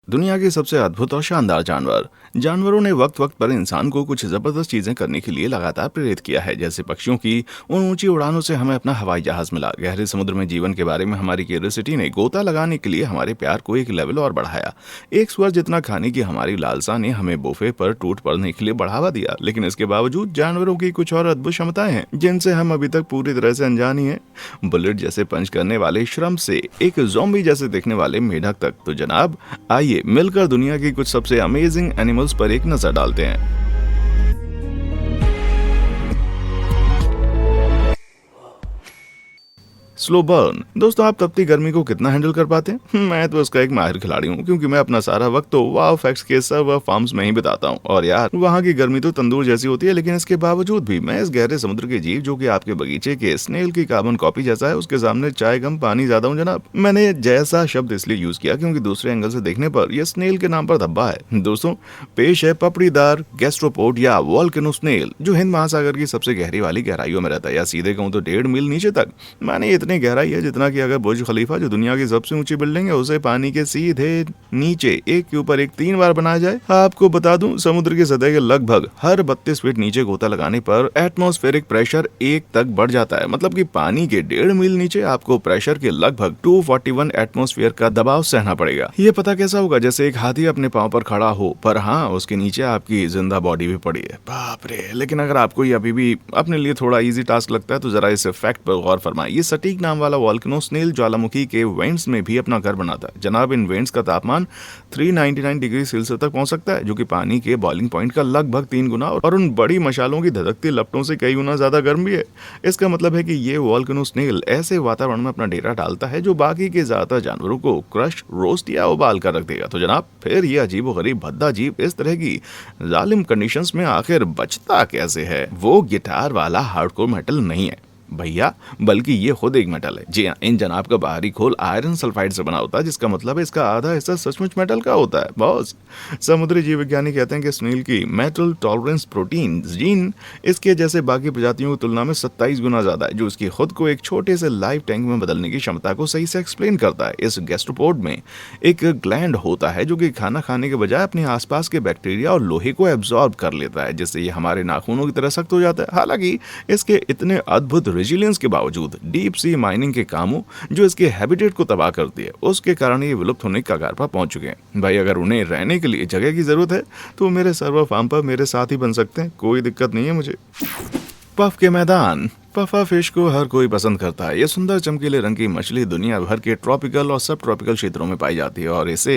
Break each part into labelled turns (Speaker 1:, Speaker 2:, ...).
Speaker 1: दुनिया के सबसे अद्भुत और शानदार जानवर। जानवरों ने वक्त वक्त पर इंसान को कुछ जबरदस्त चीजें करने के लिए लगातार प्रेरित किया है। जैसे पक्षियों की उन ऊंची उड़ानों से हमें अपना हवाई जहाज मिला, गहरे समुद्र में जीवन के बारे में हमारी क्यूरियोसिटी ने गोता लगाने के लिए हमारे प्यार को एक लेवल और बढ़ाया। एक स्वर जितना खाने की हमारी लालसा ने हमें बुफे पर टूट पड़ने के लिए बढ़ावा दिया। लेकिन इसके बावजूद जानवरों की कुछ और अद्भुत क्षमताएं हैं जिनसे हम अभी तक पूरी तरह से अनजान ही हैं। बुलेट जैसे पंच करने वाले श्रम से एक ज़ॉम्बी जैसे दिखने वाले मेढक तक। तो जनाब, आइए मिलकर दुनिया की कुछ सबसे अमेजिंग एनिमल्स पर एक नजर डालते हैं। Slow burn. दोस्तों, आप तपती गर्मी को कितना हैंडल कर पाते हैं? मैं तो इसका एक माहिर खिलाड़ी हूँ, क्योंकि मैं अपना सारा वक्त तो वाव फैक्ट्स के सर्वर फार्म्स में ही बिताता हूँ। और यार, वहाँ की गर्मी तो तंदूर जैसी होती है, लेकिन इसके बावजूद भी मैं इस गहरे समुद्र के जीव जो कि आपके बगीचे के स्नेल की कार्बन कॉपी जैसा है, उसके सामने चाय कम पानी ज्यादा हूँ जनाब। मैंने जैसा शब्द इसलिए यूज किया क्योंकि दूसरे एंगल से देखने पर यह स्नेल के नाम पर धब्बा है। दोस्तों, पेश है पपड़ीदार गैस्ट्रोपोड या वोल्केनो स्नेल, जो हिंद महासागर की सबसे गहरी वाली गहराइयों में रहता है, या सीधे कहूँ तो 1.5 मील नीचे तक। माने इतनी गहराई है जितना कि अगर बुर्ज खलीफा, जो दुनिया की सबसे ऊंची बिल्डिंग है, उसे पानी के सीधे नीचे एक के ऊपर एक 3 बार बनाया जाए। आपको बता दूं, समुद्र की सतह के लगभग हर 32 फीट नीचे गोता लगाने पर एटमॉस्फेरिक प्रेशर 1 तक बढ़ जाता है। मतलब कि पानी के 1.5 मील नीचे आपको प्रेशर के लगभग 241 एटमॉस्फेयर का दबाव सहना पड़ेगा। ये पता कैसा होगा? जैसे एक हाथी अपने पांव पर खड़ा हो, पर हाँ, उसके नीचे आपकी जिंदा बॉडी भी पड़ी है। बाप रे! लेकिन अगर आपको ये अभी भी अपने लिए थोड़ा इजी टास्क लगता है तो जरा इस फैक्ट पर गौर फरमाइए। ये सटीक नाम वाला वोल्केनो स्नेल ज्वालामुखी के वेंट्स में भी अपना घर बनाता है। जनाब, इन वेंट्स का तापमान 399 डिग्री सेल्सियस तक पहुंच सकता है, जो कि पानी के बॉइलिंग पॉइंट का लगभग 3 गुना और उन बड़ी मशालों की धधकती लपटों से कई गुना ज्यादा गर्म भी है। इसका मतलब है कि ये वोल्केनो स्नेल ऐसे वातावरण में अपना डेरा डालता है जो बाकी के ज्यादातर जानवरों को क्रश, रोस्ट या उबाल कर रख देगा। तो जनाब, फिर ये अजीबोगरीब भद्दा जीव इस तरह की जालिम कंडीशंस में आखिर बचता कैसे है? वो गिटार वाला हार्डकोर मेटल नहीं है भैया, बल्कि ये खुद एक मेटल है। जी हाँ, इन जनाब का बाहरी खोल आयरन सल्फाइड से बना होता है, जिसका मतलब है इसका आधा हिस्सा सचमुच मेटल का होता है। बॉस, समुद्री जीव विज्ञानी कहते हैं कि स्नेल की मेटल टॉलरेंस प्रोटीन जीन इसके जैसे बाकी प्रजातियों की तुलना में 27 गुना ज्यादा है, जो इसकी खुद को एक छोटे से लाइव टैंक में बदलने की क्षमता को सही से एक्सप्लेन करता है। इस गैस्ट्रोपोड में एक ग्लैंड होता है जो कि खाना खाने के बजाय अपने आसपास के बैक्टीरिया और लोहे को एब्जॉर्ब कर लेता है, जिससे ये हमारे नाखूनों की तरह सख्त हो जाता है। हालांकि इसके इतने अद्भुत रेजिलियंस के बावजूद डीप सी माइनिंग के कामों जो इसके हैबिटेट को तबाह करती है, उसके कारण ये विलुप्त होने के कगार पर पहुंच चुके हैं। भाई, अगर उन्हें रहने के लिए जगह की जरूरत है तो मेरे सर्वर फार्म पर मेरे साथ ही बन सकते हैं, कोई दिक्कत नहीं है मुझे। पफ के मैदान। पफा फिश को हर कोई पसंद करता है। यह सुंदर चमकीले रंग की मछली दुनिया भर के ट्रॉपिकल और सब ट्रॉपिकल क्षेत्रों में पाई जाती है, और इसे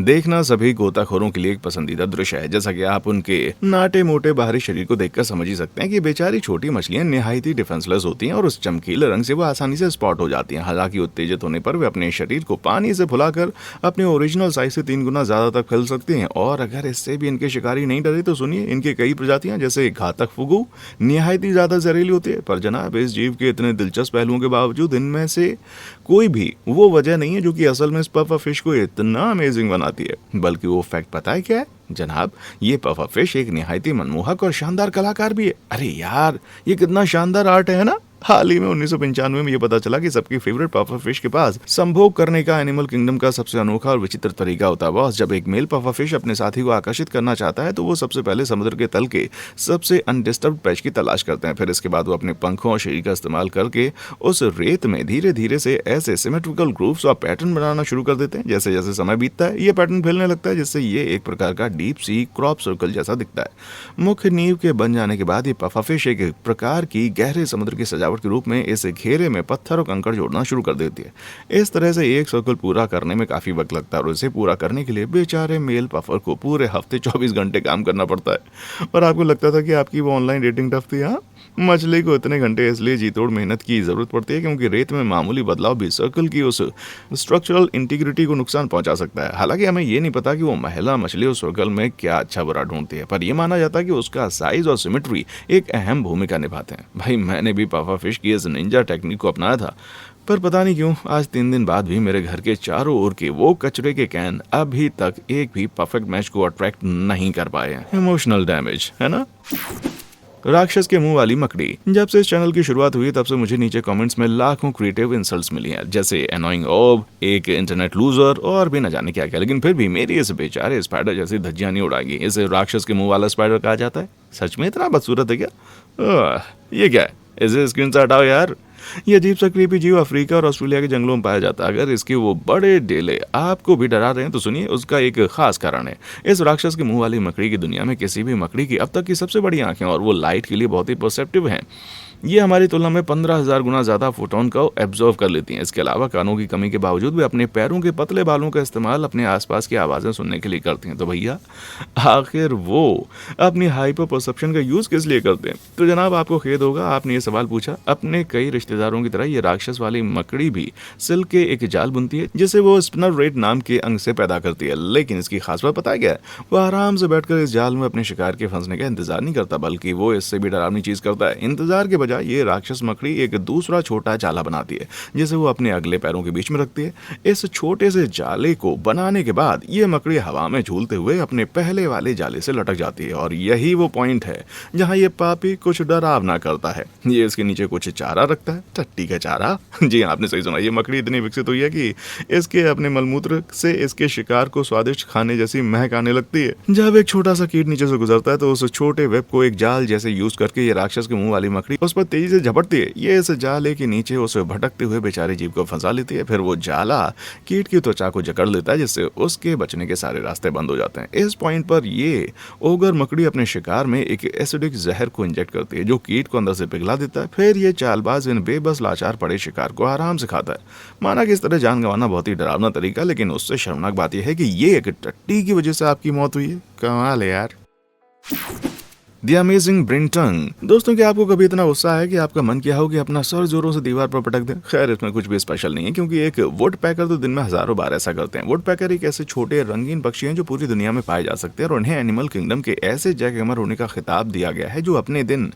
Speaker 1: देखना सभी गोताखोरों के लिए एक पसंदीदा दृश्य है। जैसा कि आप उनके नाटे मोटे बाहरी शरीर को देखकर समझ ही सकते हैं कि बेचारी छोटी मछलियां निहायत ही डिफेंसलेस होती हैं और उस चमकीले रंग से वो आसानी से स्पॉट हो जाती हैं। हालांकि उत्तेजित होने पर वे अपने शरीर को पानी से फुलाकर अपने ओरिजिनल साइज से 3 गुना ज्यादा तक फैल सकती हैं। और अगर इससे भी इनके शिकारी नहीं डरे तो सुनिए, इनके कई प्रजातियां जैसे घातक फुगू निहायत ही ज्यादा जहरीली होती है। पर जनाब, इस जीव के इतने दिलचस्प पहलुओं के बावजूद इनमें से कोई भी वो वजह नहीं है जो कि असल में इस पफा फिश को इतना अमेजिंग बनाती है। बल्कि वो फैक्ट पता है क्या है? जनाब, ये पफा फिश एक निहायत ही मनमोहक और शानदार कलाकार भी है। अरे यार, ये कितना शानदार आर्ट है ना। हाल ही में 1995 में ये पता चला कि सबकी फेवरेट पफा फिश के पास संभोग करने का एनिमल किंगडम का सबसे अनोखा और विचित्र तरीका होता है। बॉस, जब एक मेल पफा फिश अपने साथी को आकर्षित करना चाहता है तो वो सबसे पहले समुद्र के तल के सबसे अनडिस्टर्ब पैच की तलाश करते हैं। फिर इसके बाद वो अपने पंखों और शरीर का इस्तेमाल करके उस रेत में धीरे धीरे से ऐसे सिमेट्रिकल ग्रूव्स और पैटर्न बनाना शुरू कर देते हैं। जैसे जैसे समय बीतता है ये पैटर्न फैलने लगता है, जिससे ये एक प्रकार का डीप सी क्रॉप सर्कल जैसा दिखता है। मुख्य नींव के बन जाने के बाद ये पफा फिश एक प्रकार की गहरे समुद्र की सजावट के रूप में इस घेरे में पत्थर और कंकड़ जोड़ना शुरू कर देती है। इस तरह से एक सर्कल पूरा करने में काफी वक्त लगता है, और इसे पूरा करने के लिए बेचारे मेल पफर को पूरे हफ्ते 24 घंटे काम करना पड़ता है। और आपको लगता था कि आपकी वो ऑनलाइन डेटिंग टफ थी? हाँ, मछली को इतने घंटे इसलिए जी तोड़ मेहनत की जरूरत पड़ती है क्योंकि रेत में मामूली बदलाव भी सर्कल की उस स्ट्रक्चरल इंटीग्रिटी को नुकसान पहुंचा सकता है। हालांकि हमें ये नहीं पता कि वो महिला मछली उस सर्कल में क्या अच्छा बुरा ढूंढती है, पर यह माना जाता है कि उसका साइज और सिमेट्री एक अहम भूमिका निभाते हैं। भाई, मैंने भी पफा फिश की इस निंजा टेक्निक को अपनाया था, पर पता नहीं क्यों आज 3 दिन बाद भी मेरे घर के चारों ओर के वो कचरे के कैन अभी तक एक भी परफेक्ट मैच को अट्रैक्ट नहीं कर पाए हैं। इमोशनल डैमेज है ना। राक्षस के मुंह वाली मकड़ी। जब से इस चैनल की शुरुआत हुई तब से मुझे नीचे कमेंट्स में लाखों क्रिएटिव इंसल्ट्स मिली हैं, जैसे एनोइंग ओब, एक इंटरनेट लूजर और भी न जाने क्या क्या, लेकिन फिर भी मेरी इस बेचारे स्पाइडर जैसी धज्जियां नहीं उड़ाएगी। इसे राक्षस के मुंह वाला स्पाइडर कहा जाता है। सच में इतना बदसूरत है क्या? ये क्या है? इसे स्क्रीन से हटाओ यार। ये अजीब सा क्रीपी जीव अफ्रीका और ऑस्ट्रेलिया के जंगलों में पाया जाता है। अगर इसके वो बड़े डेले आपको भी डरा रहे हैं तो सुनिए, उसका एक खास कारण है। इस राक्षस के मुंह वाली मकड़ी की दुनिया में किसी भी मकड़ी की अब तक की सबसे बड़ी आंखें, और वो लाइट के लिए बहुत ही परसेप्टिव हैं। ये हमारी तुलना में 15,000 गुना ज्यादा फोटोन को एब्जॉर्व कर लेती हैं। इसके अलावा कानों की कमी के बावजूद वे अपने पैरों के पतले बालों का इस्तेमाल अपने आसपास की आवाजें सुनने के लिए करती हैं। तो भैया आखिर वो अपनी हाइपर परसेप्शन का यूज किस लिए करते हैं? तो जनाब, आपको खेद होगा आपने ये सवाल पूछा। अपने कई रिश्तेदारों की तरह ये राक्षस वाली मकड़ी भी सिल्क के एक जाल बुनती है, जिसे वो स्पिनर रेट नाम के अंग से पैदा करती है। लेकिन इसकी खास बात पता है क्या है? वो आराम से बैठकर इस जाल में अपने शिकार के फंसने का इंतजार नहीं करता, बल्कि वो इससे भी डरावनी चीज करता है। इंतजार के ये राक्षस मकड़ी एक दूसरा छोटा जाला बनाती है, जिसे वो अपने अगले पैरों के बीच में रखती है। इस छोटे से जाले को बनाने के बाद ये मकड़ी हवा में झूलते हुए अपने पहले वाले जाले से लटक जाती है, और यही वो पॉइंट है जहां ये पापी कुछ डरावना करता है। ये इसके नीचे कुछ चारा रखता है, टट्टी का चारा। जी आपने सही सुना, ये मकड़ी इतनी विकसित हुई है कि इसके अपने मलमूत्र से इसके शिकार को स्वादिष्ट खाने जैसी महक आने लगती है। जब एक छोटा सा कीट नीचे से गुजरता है तो उस छोटे वेब को एक जाल जैसे यूज करके ये राक्षस के मुंह वाली मकड़ी उस पर तेजी से झपटती है। ये इस जाले के नीचे उसे भटकते हुए बेचारे जीव को फंसा लेती है। फिर वो जाला कीट की त्वचा को जकड़ लेता है, जिससे उसके बचने के सारे रास्ते बंद हो जाते हैं। इस पॉइंट पर ये ओगर मकड़ी अपने शिकार में एक एसिडिक जहर को इंजेक्ट करती है, जो कीट को अंदर से पिघला देता है। फिर ये चालबाज इन बेबस लाचार पड़े शिकार को आराम से खाता है। माना कि इस तरह जान गंवाना बहुत ही डरावना तरीका, लेकिन उससे शर्मनाक बात यह है कि ये एक टट्टी की वजह से आपकी मौत हुई है। कमाल है यार। द अमेजिंग ब्रिंटंग। दोस्तों, क्या आपको कभी इतना गुस्सा है कि आपका मन किया हो कि अपना सर जोरों से दीवार पर पटक दें? खैर, इसमें कुछ भी स्पेशल नहीं है, क्योंकि एक वुड पैकर तो दिन में हजारों बार ऐसा करते हैं। वुड पैकर एक ऐसे छोटे रंगीन पक्षी हैं जो पूरी दुनिया में पाए जा सकते हैं, और उन्हें एनिमल किंगडम के ऐसे जैकहैमर होने का खिताब दिया गया है जो अपने दिन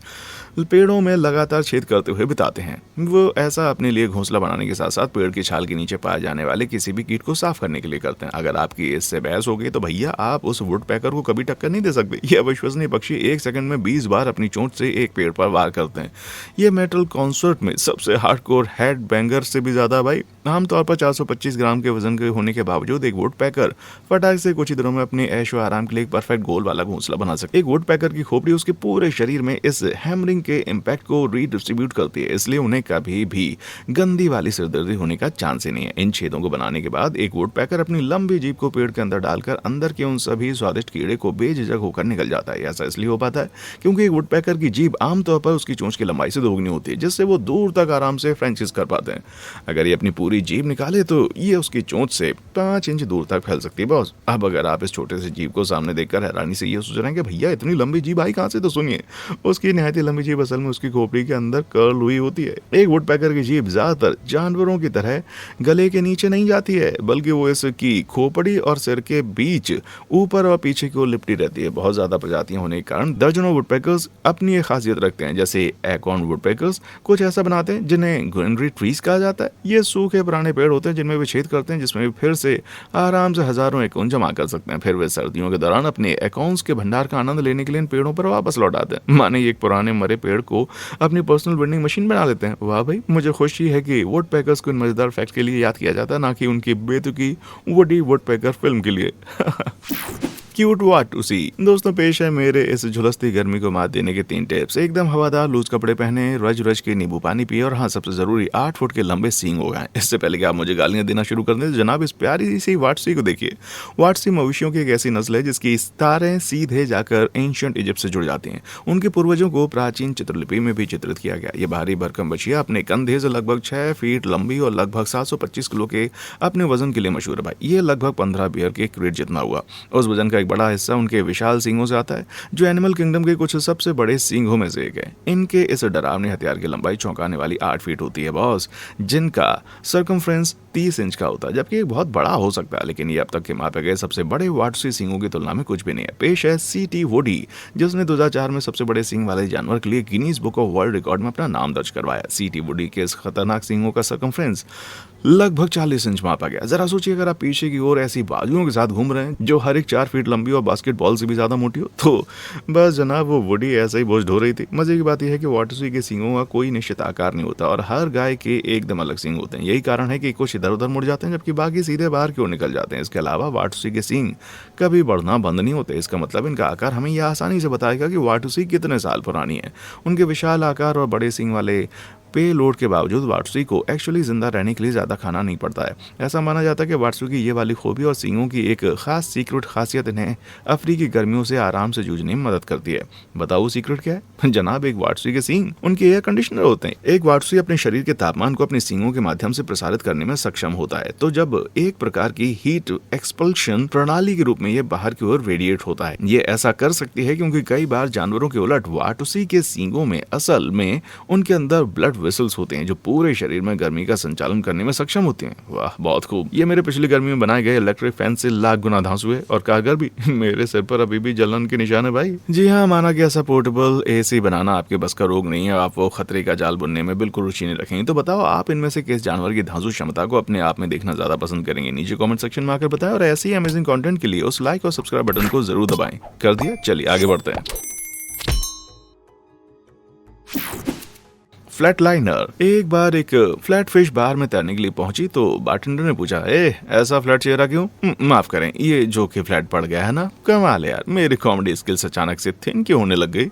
Speaker 1: पेड़ों में लगातार छेद करते हुए बिताते हैं। वो ऐसा अपने लिए घोंसला बनाने के साथ साथ पेड़ की छाल के नीचे पाए जाने वाले किसी भी कीट को साफ करने के लिए करते हैं। अगर आपकी इससे बहस हो गई तो भैया आप उस वुड पैकर को कभी टक्कर नहीं दे सकते। ये अविश्वसनीय पक्षी एक सेकंड में 20 बार अपनी चोंच से एक पेड़ पर वार करते हैं। ये मेटल कॉन्सर्ट में सबसे हार्डकोर हेड बैंगर से भी ज्यादा भाई। आमतौर पर 425 ग्राम के वजन के होने के बावजूद एक वुड पैकर फटाक से कुछ ही दिनों में अपने ऐशो आराम के लिए एक परफेक्ट गोल वाला घोंसला बना सकते। एक वुड पैकर की खोपड़ी उसके पूरे शरीर में इस हैमरिंग के इम्पैक्ट को रीडिस्ट्रीब्यूट करती है, इसलिए उन्हें कभी भी गंदी वाली सिरदर्दी होने का चांस ही नहीं है। इन छेदों को बनाने के बाद एक वुड पैकर अपनी लंबी जीभ को पेड़ के अंदर डालकर अंदर के उन सभी स्वादिष्ट कीड़े को बेझिझक होकर निकल जाता है। ऐसा इसलिए हो पाता है क्योंकि एक वुड पैकर की जीभ आमतौर पर उसकी चोंच की लंबाई से दोगुनी होती है, जिससे वो दूर तक आराम से फ्रेंचेस कर पाते हैं। अगर ये अपनी पूरी जीभ निकाले तो ये उसकी चोंच से 5 इंच दूर तक फैल सकती है बॉस। अब अगर आप इस छोटे से जीभ को सामने देखकर हैरानी से ये सोच रहे हैं कि भैया इतनी लंबी जीभ आई कहां से, तो सुनिए, उसकी निहायत लंबी जीभ असल में उसकी खोपड़ी के अंदर कर्ल हुई होती है। एक वुड पैकर की जीभ ज्यादातर जानवरों की तरह गले के नीचे नहीं जाती है, बल्कि वो इसकी खोपड़ी और सिर के बीच ऊपर और पीछे की ओर लिपटी रहती है। बहुत ज्यादा प्रजातियां होने के कारण दर्जनों वुड पैकर्स अपनी एक खासियत रखते हैं। जैसे एकॉर्न वुड पैकर्स कुछ ऐसा बनाते हैं जिन्हें ग्रीनरी ट्रीज कहा जाता है। ये सूखे पुराने पेड़ होते हैं जिनमें वे छेद करते हैं, जिसमें फिर से आराम से हजारों एकॉर्न जमा कर सकते हैं। फिर वे सर्दियों के दौरान अपने एकॉर्न्स के भंडार का आनंद लेने के लिए इन पेड़ों पर वापस लौट आते हैं। माने एक पुराने मरे पेड़ को अपनी पर्सनल वेंडिंग मशीन बना लेते हैं। वाह भाई, मुझे खुशी है कि वुड पैकर्स को इन मजेदार फैक्ट के लिए याद किया जाता है, ना कि उनकी बेतुकी वुडी वुड पैकर फिल्म के लिए। क्यूट वाटूसी। दोस्तों, पेश है मेरे इस झुलसती गर्मी को मात देने के 3 टिप्स। एकदम हवादार लूज कपड़े पहने, रज रज के नींबू पानी पिए, और हाँ, सबसे जरूरी 8 फुट के लंबे सींग हो गए। इससे पहले कि आप मुझे गालियां देना शुरू कर दें, जनाब इस प्यारी सी वाटसी को देखिए। वाटसी मवेशियों की एक ऐसी नस्ल है जिसकी तारें सीधे जाकर एंशिएंट इजिप्ट से जुड़ जाती हैं। उनके पूर्वजों को प्राचीन चित्रलिपि में भी चित्रित किया गया। ये भारी भरकम बछिया अपने कंधे से लगभग 6 फीट लंबी और लगभग 725 किलो के अपने वजन के लिए मशहूर है भाई। ये लगभग 15 बियर के क्रेट जितना हुआ। उस वजन का एक बड़ा हिस्सा उनके विशाल सींगों से आता है, जो एनिमल किंगडम के कुछ सबसे बड़े सींगों में से एक है। इनके इस डरावने हथियार की लंबाई चौंकाने वाली 8 फीट होती है बॉस, जिनका सर्कमफ्रेंस 30 इंच का होता है, जबकि एक बहुत बड़ा हो सकता है, लेकिन ये अब तक के मापे गए सबसे बड़े वाटसी सींगों की तुलना में कुछ भी नहीं है। पेश है सीटी वुडी, जिसने 2004 में सबसे बड़े सींग वाले जानवर के लिए Guinness book of world record में अपना नाम दर्ज करवाया। सीटी वुडी के इस खतरनाक सींगों का सर्कमफ्रेंस लगभग 40 इंच मापा गया। जरा सोचिए अगर आप पीछे की ओर ऐसी बाजुओं के साथ घूम रहे हैं जो हर एक 4 फीट लंबी और बास्केटबॉल से भी ज्यादा मोटी हो, तो बस जनाब वो वुडी ऐसे ही बोझ ढो रही थी। मजे की बात यह है कि वाटरसूई के सींगों का कोई निश्चित आकार नहीं होता और हर गाय के एकदम अलग सींग होते हैं। यही कारण है कि कुछ इधर उधर मुड़ जाते हैं जबकि बाकी सीधे बाहर की ओर निकल जाते हैं। इसके अलावा वाटरसूई के सींग कभी बढ़ना बंद नहीं होते। इसका मतलब इनका आकार हमें यह आसानी से बताएगा कि वाटरसूई कितने साल पुरानी है। उनके विशाल आकार और बड़े सींग वाले पे लोड के बावजूद वाटरसूई को एक्चुअली जिंदा रहने के लिए ज्यादा खाना नहीं पड़ता है। ऐसा माना जाता है कि वाटरसूई की ये वाली खूबी और सींगों की एक खास सीक्रेट खासियत इन्हें अफ्रीकी गर्मियों से आराम से जूझने में मदद करती है। बताओ सीक्रेट क्या है? जनाब, एक वाटरसूई के सींग उनके एयर कंडीशनर होते हैं। एक वाटरसूई अपने शरीर के तापमान को अपने सींगों के माध्यम से प्रसारित करने में सक्षम होता है। तो जब एक प्रकार की हीट एक्सपल्शन प्रणाली के रूप में ये बाहर की ओर रेडिएट होता है। ये ऐसा कर सकती है क्योंकि कई बार जानवरों के उलट वाटरसूई के सींगों में असल में उनके अंदर ब्लड वेसल्स होते हैं जो पूरे शरीर में गर्मी का संचालन करने में सक्षम होते हैं। वाह, बहुत खूब। ये मेरे पिछली गर्मी में बनाए गए इलेक्ट्रिक फैन से लाख गुना धांसू है और कारगर भी। मेरे सिर पर अभी भी जलन के निशान है भाई। जी हाँ, माना कि ऐसा पोर्टेबल एसी बनाना आपके बस का रोग नहीं है। आप वो खतरे का जाल बुनने में बिल्कुल रुचि नहीं रखेंगे। तो बताओ आप इनमें से किस जानवर की धांसू क्षमता को अपने आप में देखना ज्यादा पसंद करेंगे? नीचे कमेंट सेक्शन में आकर बताएं और ऐसे ही अमेजिंग कंटेंट के लिए उस लाइक और सब्सक्राइब बटन को जरूर दबाएं। कर दिया? चलिए आगे बढ़ते हैं। फ्लैटलाइनर। एक बार एक फ्लैट फिश बार में तैरने के लिए पहुंची तो बारटेंडर ने पूछा, ऐसा फ्लैट चेहरा क्यों? माफ करें, ये जो कि फ्लैट पड़ गया है ना। कमाल है यार, मेरी कॉमेडी स्किल्स अचानक से थिन क्यों होने लग गई?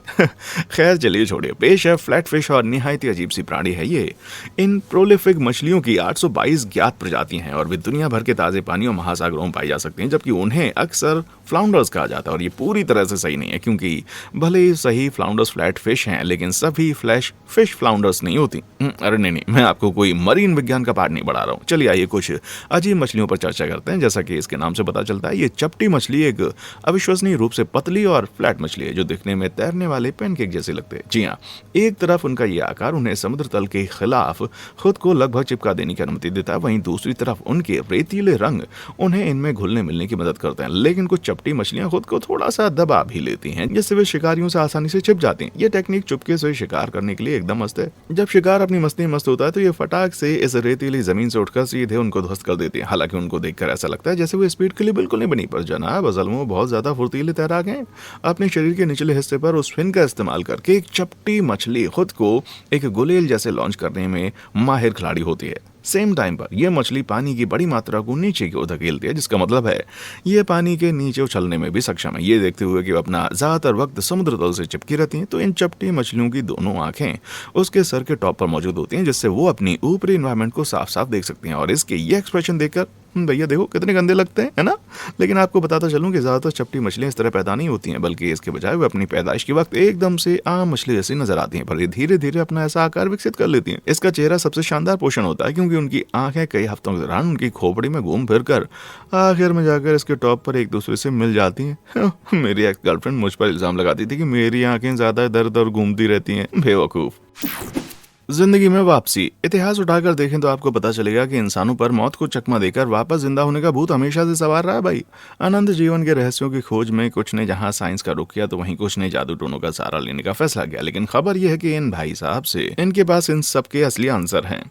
Speaker 1: खैर चलिए छोड़िए। पेश है फ्लैट फिश और निहायत अजीब सी प्राणी है ये। इन प्रोलिफिक मछलियों की 822 ज्ञात प्रजातियां हैं और वे दुनिया भर के ताजे पानी और महासागरों में पाई जा सकती हैं, जबकि उन्हें अक्सर फ्लाउंडर्स कहा जाता है। और ये पूरी तरह से सही नहीं है क्योंकि भले ही सही फ्लाउंडर्स फ्लैट फिश हैं लेकिन सभी फ्लैश फिश फ्लाउंडर्स नहीं होती। अरे नहीं, मैं आपको कोई मरीन विज्ञान का पाठ नहीं पढ़ा रहा हूँ। चलिए आइए कुछ अजीब मछलियों पर चर्चा करते हैं। जैसा कि इसके नाम से पता चलता है, ये चपटी मछली एक अविश्वसनीय रूप से पतली और फ्लैट मछली है जो दिखने में तैरने वाले पैनकेक जैसे लगते हैं। जी हाँ, एक तरफ उनका ये आकार उन्हें समुद्र तल के खिलाफ खुद को लगभग चिपका देने की अनुमति देता है, वहीं दूसरी तरफ उनके रेतीले रंग उन्हें इनमें घुलने मिलने की मदद करते हैं। लेकिन कुछ चपटी मछलियां खुद को थोड़ा सा दबा भी लेती हैं, जिससे वे शिकारियों से आसानी से छिप जाती हैं। ये टेक्निक चुपके से शिकार करने के लिए एकदम मस्त है। जब शिकार अपनी मस्ती मस्त होता है तो ये फटाक से इस रेतीली जमीन से उठकर सीधे उनको ध्वस्त कर देती है। हालांकि उनको देखकर ऐसा लगता है जैसे वो स्पीड के लिए बिल्कुल नहीं बनी, पर जनाब असल में वो बहुत ज्यादा फुर्तीले तैराक हैं। अपने शरीर के निचले हिस्से पर उस फिन का इस्तेमाल करके एक चपटी मछली खुद को एक गुलेल जैसे लॉन्च करने में माहिर खिलाड़ी होती है। सेम टाइम पर यह मछली पानी की बड़ी मात्रा को नीचे की ओर धकेलती है, जिसका मतलब है ये पानी के नीचे उछलने में भी सक्षम है। ये देखते हुए कि वो अपना ज्यादातर वक्त समुद्र तल से चिपकी रहती हैं, तो इन चपटी मछलियों की दोनों आंखें उसके सर के टॉप पर मौजूद होती हैं, जिससे वो अपनी ऊपरी एनवायरनमेंट को साफ साफ देख सकती हैं। और इसके ये एक्सप्रेशन देखकर भैया देखो कितने गंदे लगते हैं, है ना? लेकिन आपको बताता चलूं कि ज्यादातर चपटी मछलियां इस तरह पैदा नहीं होती हैं, बल्कि इसके बजाय वे अपनी पैदाइश के वक्त एकदम से आम मछली जैसी नजर आती हैं, पर ये धीरे धीरे अपना ऐसा आकार विकसित कर लेती हैं। इसका चेहरा सबसे शानदार पोषण होता है क्योंकि उनकी आंखें कई हफ्तों के दौरान उनकी खोपड़ी में घूम फिर कर आखिर में जाकर इसके टॉप पर एक दूसरे से मिल जाती हैं। मेरी एक्स गर्लफ्रेंड मुझ पर इल्जाम लगाती थी कि मेरी आंखें ज्यादा इधर उधर घूमती रहती हैं। बेवकूफ। जिंदगी में वापसी। इतिहास उठाकर देखें तो आपको पता चलेगा कि इंसानों पर मौत को चकमा देकर वापस जिंदा होने का भूत हमेशा से सवार रहा है भाई। अनंत जीवन के रहस्यों की खोज में कुछ ने जहां साइंस का रुख किया तो वहीं कुछ ने जादू टोनों का सहारा लेने का फैसला किया। लेकिन खबर यह है कि इन भाई साहब से इनके पास इन सब के असली आंसर हैं।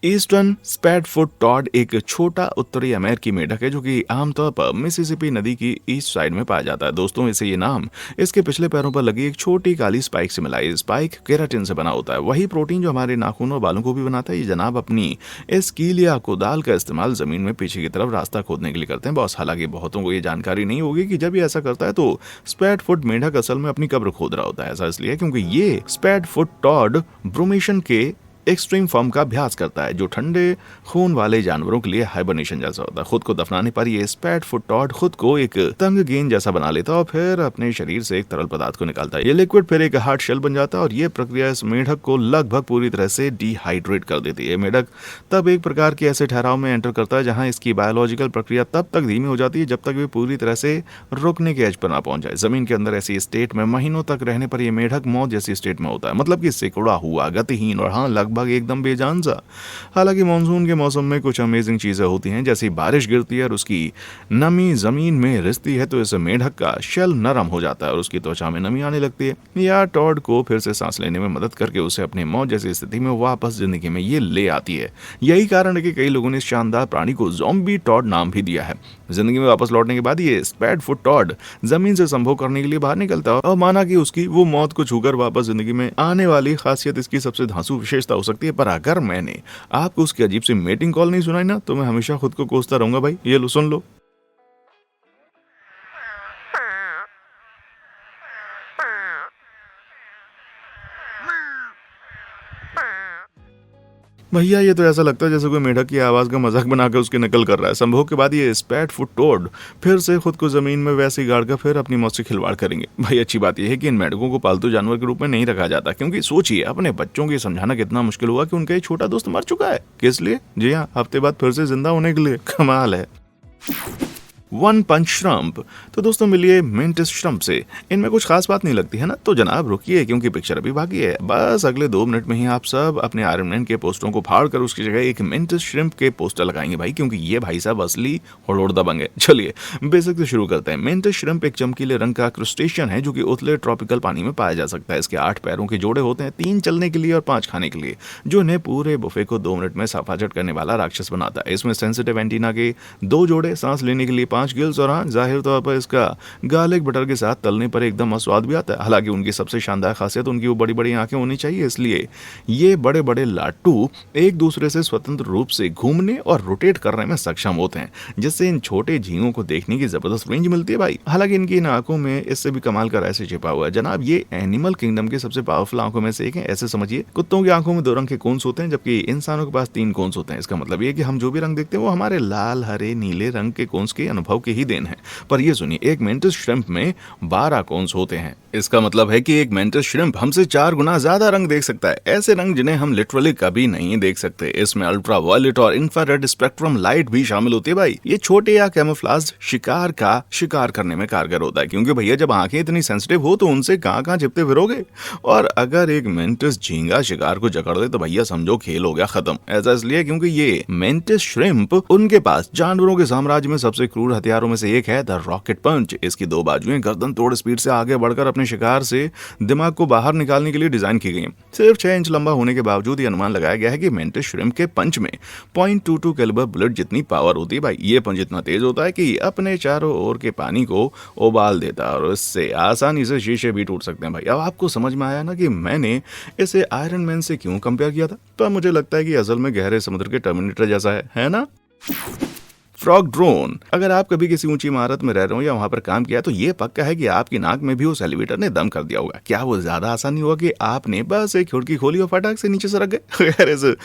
Speaker 1: ईस्टर्न स्पैडफुट टॉड एक छोटा उत्तरी अमेरिकी मेढक है जो कि आमतौर पर मिसिसिपी नदी की ईस्ट साइड में पाया जाता है। दोस्तों, इसे ये नाम इसके पिछले पैरों पर लगी एक छोटी काली स्पाइक से मिला है। स्पाइक केराटिन से बना होता है, वही प्रोटीन जो हमारे नाखूनों और बालों को भी बनाता है। ये जनाब अपनी इस कील या कोदाल का इस्तेमाल जमीन में पीछे की तरफ रास्ता खोदने के लिए करते हैं बॉस। हालांकि बहुतों को ये जानकारी नहीं होगी कि जब ये ऐसा करता है तो स्पैडफुट मेढक असल में अपनी कब्र खोद रहा होता है। ऐसा इसलिए क्योंकि ये स्पैडफुट टॉड ब्रूमेशन के एक्सट्रीम फॉर्म का अभ्यास करता है जो ठंडे खून वाले जानवरों के लिए हाइबरनेशन जैसा होता है। खुद को दफनाने पर ये स्पैडफुट टॉड खुद को एक तंग गेंद जैसा बना लेता है और फिर अपने शरीर से एक तरल पदार्थ को निकालता है। ये लिक्विड फिर एक हार्ड शेल बन जाता है और ये प्रक्रिया इस मेढक को लगभग पूरी तरह से डिहाइड्रेट कर देती है। मेढक तब एक प्रकार के ऐसे ठहराव में एंटर करता है जहां इसकी बायोलॉजिकल प्रक्रिया तब तक धीमी हो जाती है जब तक वे पूरी तरह से रुकने के एज पर ना पहुंच जाए। जमीन के अंदर ऐसी स्टेट में महीनों तक रहने पर यह मेढक मौत जैसी स्टेट में होता है, मतलब कि सिकुड़ा हुआ, गतिहीन और हाँ लगभग लगभग एकदम बेजान सा। हालांकि मानसून के मौसम में कुछ अमेजिंग चीजें होती हैं, जैसे बारिश गिरती है और उसकी नमी जमीन में रिसती है तो इस मेढक का शेल नरम हो जाता है और उसकी त्वचा में नमी आने लगती है, या टॉड को फिर से सांस लेने में मदद करके उसे अपने मौत जैसी स्थिति में वापस जिंदगी में ये ले आती है। यही कारण है कि कई लोगों ने इस शानदार प्राणी को ज़ॉम्बी टॉड नाम भी दिया है। जिंदगी में वापस लौटने के बाद ये स्पैड फुट टॉड जमीन से संभोग करने के लिए बाहर निकलता है और माना कि उसकी वो मौत को छूकर वापस जिंदगी में आने वाली खासियत इसकी सबसे धांसू विशेषता हो सकती है। पर अगर मैंने आपको उसकी अजीब सी मेटिंग कॉल नहीं सुनाई ना, तो मैं हमेशा खुद को कोसता रहूंगा भाई। ये लो, सुन लो। भैया ये तो ऐसा लगता है जैसे कोई मेढक की आवाज का मजाक बनाकर उसकी नकल कर रहा है। संभोग के बाद ये स्पैट फुट टोड फिर से खुद को जमीन में वैसे ही गाड़ कर फिर अपनी मौत से खिलवाड़ करेंगे। भाई अच्छी बात यह है कि इन मेढकों को पालतू जानवर के रूप में नहीं रखा जाता, क्योंकि सोचिए अपने बच्चों को समझाना कितना मुश्किल हुआ कि उनका एक छोटा दोस्त मर चुका है। किस लिए? जी हाँ, हफ्ते बाद फिर से जिंदा होने के लिए। कमाल है। वन पंच श्रम्प। तो दोस्तों मिलिए मिंटिस श्रम्प से। इनमें कुछ खास बात नहीं लगती है ना, तो जनाब रुकिए क्योंकि पिक्चर अभी बाकी है। बस अगले 2 मिनट में ही आप सब अपने आयरन मैन के पोस्टरों को फाड़ कर उसकी जगह एक मिंटिस श्रिम्प के पोस्टर लगाएंगे भाई, क्योंकि ये भाई साहब असली होड़ दबंग है। चलिए बेसिक से शुरू करते हैं। मिंटिस श्रिम्प एक चमकीले रंग का क्रुस्टेशियन है जो कि उथले ट्रॉपिकल पानी में पाया जा सकता है। इसके 8 पैरों के जोड़े होते हैं, 3 चलने के लिए और 5 खाने के लिए, जो इन्हें पूरे बुफे को 2 मिनट में सफाचट करने वाला राक्षस बनाता है। इसमें सेंसिटिव एंटीना के 2 जोड़े, सांस लेने के लिए 5 गिल्स और हाँ, जाहिर तौर पर इसका गार्लिक बटर के साथ तलने पर एकदम स्वाद भी आता है। हालांकि उनकी सबसे शानदार खासियत उनकी वो बड़ी बड़ी आंखें होनी चाहिए, इसलिए ये बड़े बड़े लाटू एक दूसरे से स्वतंत्र रूप से घूमने और रोटेट करने में सक्षम होते हैं, जिससे इन छोटे झींगों को देखने की जबरदस्त रेंज मिलती है भाई। हालांकि इनकी इन आंखों में इससे भी कमाल का रहस्य छिपा हुआ है जनाब। ये एनिमल किंगडम के सबसे पावरफुल आंखों में से एक है। ऐसे समझिए कुत्तों की आंखों में 2 रंग के कोन्स होते हैं, जबकि इंसानों के पास 3 कोन्स होते हैं। इसका मतलब ये कि हम जो भी रंग देखते हैं वो हमारे लाल, हरे, नीले रंग के कोन्स के अनुभव के ही देन है। पर ये सुनिए, एक मेंटिस श्रिम्प में 12 कोन्स होते हैं। इसका मतलब है कि एक मेंटिस श्रिम्प हमसे 4 गुना ज्यादा रंग देख सकता है, ऐसे रंग जिन्हें हम लिटरली कभी नहीं देख सकते। इसमें अल्ट्रा वायलेट और इंफ्रारेड स्पेक्ट्रम लाइट भी शामिल होती है भाई। ये छोटे या कैमोफ्लेज शिकार का शिकार करने में कारगर होता है, क्योंकि भैया जब आंखें इतनी सेंसिटिव हो तो उनसे कहां छिपते फिरोगे। और अगर एक मेंटिस झींगा शिकार को जकड़ दे तो भैया समझो खेल हो गया खत्म। ऐसा इसलिए क्योंकि ये मेंटिस श्रिम्प उनके पास जानवरों के साम्राज्य में सबसे क्रूर हथियारों में से एक है, द रॉकेट पंच। इसकी 2 बाजुएं गर्दन तोड़ स्पीड से आगे बढ़कर अपने शिकार से दिमाग को बाहर निकालने के लिए डिजाइन की गई हैं। सिर्फ 6 इंच लंबा होने के बावजूद ये अनुमान लगाया गया है कि मेंटिस श्रिम्प के पंच में 0.22 कैलिबर बुलेट जितनी पावर होती है भाई। ये पंच इतना तेज होता है कि अपने चारों ओर के पानी को उबाल देता है और इससे आसानी से शीशे भी टूट सकते हैं भाई। अब आपको समझ में आया ना कि मैंने इसे आयरन मैन से क्यों कंपेयर किया था। तो मुझे लगता है कि असल में गहरे समुद्र के टर्मिनेटर जैसा है ना। Frog drone. अगर आप कभी किसी ऊंची इमारत में रह रहे हो या वहां पर काम किया तो ये पक्का है कि आपकी नाक में भी उस एलिवेटर ने दम कर दिया होगा। क्या वो ज्यादा आसानी हुआ कि आपने बस एक खिड़की खोली और फटाक से नीचे सरक गए। खैर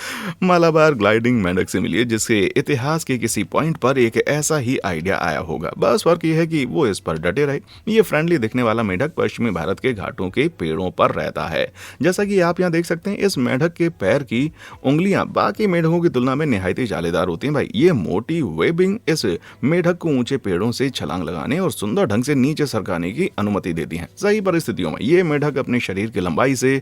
Speaker 1: मालाबार ग्लाइडिंग मेंढक से मिलिए जिसके इतिहास के किसी पॉइंट पर एक ऐसा ही आइडिया आया होगा। बस फर्क ये है कि वो इस पर डटे रहे। ये फ्रेंडली दिखने वाला मेंढक पश्चिमी भारत के घाटों के पेड़ों पर रहता है। जैसा कि आप यहाँ देख सकते हैं, इस मेंढक के पैर की उंगलियां बाकी मेंढकों की तुलना में निहायत ही जालीदार होती हैं भाई। ये मोटी वेबिंग इस मेढक को ऊंचे पेड़ों से छलांग लगाने और सुंदर ढंग से नीचे सरकाने की अनुमति देती हैं। सही परिस्थितियों में ये मेढक अपने शरीर की लंबाई से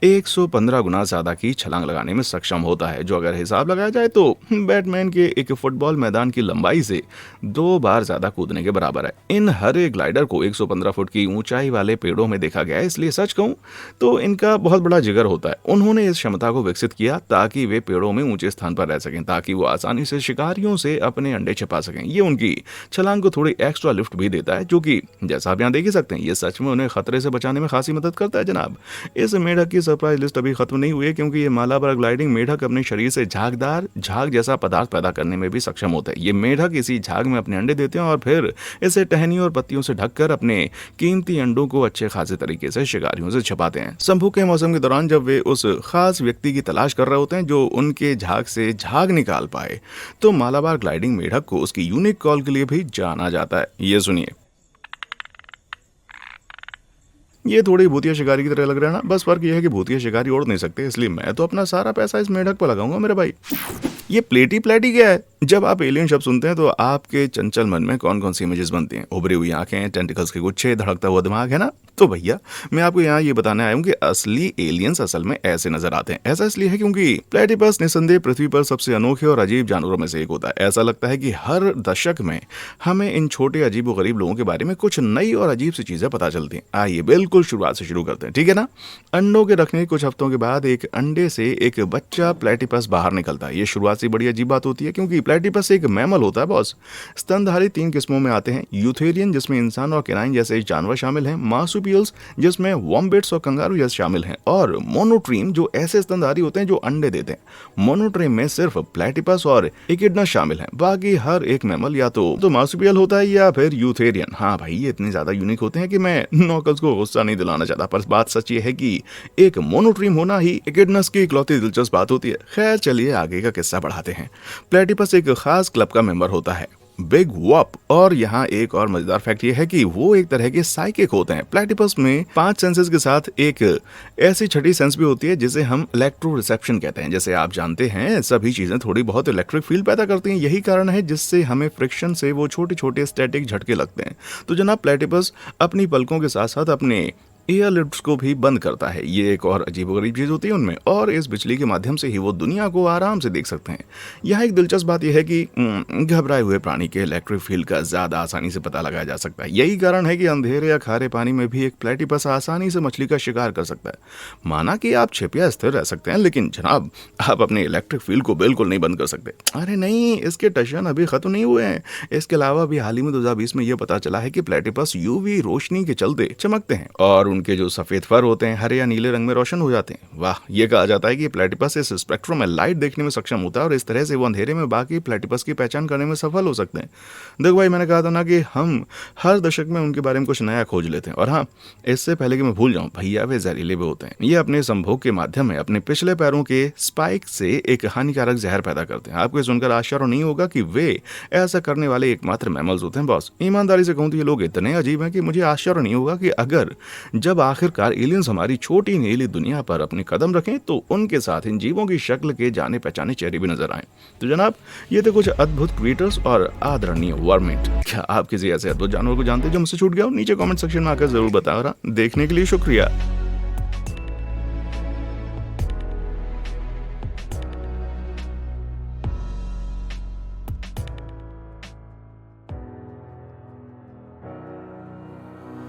Speaker 1: 115 गुना ज्यादा की छलांग लगाने में सक्षम होता है, जो अगर हिसाब लगाया जाए तो बैटमैन के एक फुटबॉल मैदान की लंबाई से 2 बार ज्यादा कूदने के बराबर है। इन हरे ग्लाइडर को 115 फुट की ऊंचाई वाले पेड़ों में देखा गया है, इसलिए सच कहूं तो इनका बहुत बड़ा जिगर होता है। उन्होंने इस क्षमता को विकसित किया ताकि वे पेड़ों में ऊंचे स्थान पर रह सकें, ताकि वो आसानी से शिकारियों से अपने अंडे छिपा सकें। ये उनकी छलांग को थोड़ी एक्स्ट्रा लिफ्ट भी देता है, जो कि जैसा आप यहाँ देख ही सकते हैं, ये सच में उन्हें खतरे से बचाने में खासी मदद करता है जनाब। इस मेढक की सरप्राइज लिस्ट अभी खत्म नहीं हुई है, क्योंकि ये मालाबार ग्लाइडिंग मेढक अपने शरीर से झागदार झाग जैसा पदार्थ पैदा करने में भी सक्षम होता है। ये मेढक इसी झाग में अपने अंडे देते हैं और फिर इसे टहनियों और पत्तियों से ढककर अपने कीमती अंडों को अच्छे खासे तरीके से शिकारियों से छिपाते हैं। संभोग के मौसम के दौरान जब वे उस खास व्यक्ति की तलाश कर रहे होते हैं जो उनके झाग से झाग निकाल पाए, तो मालाबार ग्लाइडिंग मेढक को उसकी यूनिक कॉल के लिए भी जाना जाता है। ये सुनिए। ये थोड़ी भूतिया शिकारी की तरह लग रहा है ना, बस फर्क ये है कि भूतिया शिकारी उड़ नहीं सकते, इसलिए मैं तो अपना सारा पैसा इस मेढक पर लगाऊंगा मेरे भाई। ये प्लेटी प्लेटी क्या है? जब आप एलियन शब्द सुनते हैं तो आपके चंचल मन में कौन कौन सी इमेजेस बनती हैं? उभरी हुई आंखें, टेंटिकल्स के गुच्छे, धड़कता हुआ दिमाग, है ना? तो भैया मैं आपको यहाँ ये बताने आया हूँ कि असली एलियंस असल में ऐसे नजर आते हैं। ऐसा इसलिए है क्योंकि प्लेटिपस निस्संदेह पृथ्वी पर सबसे अनोखे और अजीब जानवरों में से एक होता है। ऐसा लगता है कि हर दशक में हमें इन छोटे अजीब व गरीब लोगों के बारे में कुछ नई और अजीब सी चीजें पता चलती हैं। आइए बिल्कुल शुरुआत से शुरू करते हैं, ठीक है ना? अंडों के रखने के कुछ हफ्तों के बाद एक अंडे से एक बच्चा प्लेटिपस बाहर निकलता है। ये शुरुआत से बड़ी अजीब बात होती है क्योंकि प्लेटिपस एक मैमल होता है बॉस। स्तनधारी 3 किस्मों में आते हैं, यूथेरियन जिसमें इंसान और कैनाइन जैसे जानवर शामिल हैं, मार्सुपियल्स जिसमें वॉम्बेट्स और कंगारू जैसे शामिल हैं, और मोनोट्रीम जो ऐसे स्तनधारी होते हैं जो अंडे देते हैं। मोनोट्रीम में सिर्फ प्लेटिपस और इकिडना शामिल हैं, बाकी हर एक मैमल या तो मार्सुपियल होता है या फिर यूथेरियन। हाँ भाई ये इतने ज्यादा यूनिक होते हैं कि मैं नॉकल्स को गुस्सा नहीं दिलाना चाहता, पर बात सच ये है कि एक मोनोट्रीम होना ही इकिडनस की इकलौती दिलचस्प बात होती है। खैर चलिए आगे का किस्सा बढ़ाते हैं। प्लेटिपस एक खास क्लब का मेंबर होता है, बिग वॉप। और यहाँ एक और मजेदार फैक्ट ये है कि वो एक तरह के साइकिक होते हैं। प्लेटिपस में 5 सेंसेस के साथ एक ऐसी छठी सेंस भी होती है जिसे हम इलेक्ट्रो रिसेप्शन कहते हैं। जैसे आप जानते हैं सभी चीजें थोड़ी बहुत इलेक्ट्रिक फील्ड पैदा करती हैं, यही कारण है जिससे हमें फ्रिक्शन से वो छोटे छोटे स्टैटिक झटके लगते हैं। तो जनाब प्लेटिपस अपनी पलकों के साथ साथ अपने एयर लिफ्ट्स को भी बंद करता है। ये एक और अजीबोगरीब चीज होती है उनमें, और इस बिजली के माध्यम से ही वो दुनिया को आराम से देख सकते हैं। यहाँ एक दिलचस्प बात यह है कि घबराए हुए प्राणी के इलेक्ट्रिक फील्ड का ज्यादा आसानी से पता लगाया जा सकता है। यही कारण है कि अंधेरे या खारे पानी में भी एक प्लेटिपस आसानी से मछली का शिकार कर सकता है। माना कि आप छिप या स्थिर रह सकते हैं, लेकिन जनाब आप अपने इलेक्ट्रिक फील्ड को बिल्कुल नहीं बंद कर सकते। अरे नहीं, इसके टशन अभी खत्म नहीं हुए हैं। इसके अलावा अभी हाल ही में 2020 में यह पता चला है कि प्लेटिपस यूवी रोशनी के चलते चमकते हैं और उनके जो सफेद फर होते हैं हरे या नीले रंग में रोशन हो जाते हैं। वाह, ये कहा जाता है कि प्लेटिपस इस स्पेक्ट्रम में लाइट देखने में सक्षम होता है और इस तरह से वो अंधेरे में बाकी प्लेटिपस की पहचान करने में सफल हो सकते हैं। देखो भाई, मैंने कहा था ना कि हम हर दशक में उनके बारे में कुछ नया खोज लेते हैं। और हाँ, इससे पहले कि मैं भूल जाऊं, भैया वे जहरीले भी होते हैं। ये अपने संभोग के माध्यम में अपने पिछले पैरों के स्पाइक से एक हानिकारक जहर पैदा करते हैं। आपको सुनकर आश्चर्य नहीं होगा कि वे ऐसा करने वाले एकमात्र मैमल्स होते हैं बॉस। ईमानदारी से कहूं तो ये लोग इतने अजीब हैं कि मुझे आश्चर्य नहीं होगा कि अगर जब आखिरकार एलियंस हमारी छोटी नीली दुनिया पर अपने कदम रखें तो उनके साथ इन जीवों की शक्ल के जाने पहचाने चेहरे भी नजर आए। तो जनाब ये थे कुछ अद्भुत क्रिएटर्स और आदरणीय वर्मिट। क्या आप किसी ऐसे अद्भुत जानवर को जानते हैं जो मुझसे छूट गया हो? नीचे कमेंट सेक्शन में आकर जरूर बताओ। देखने के लिए शुक्रिया।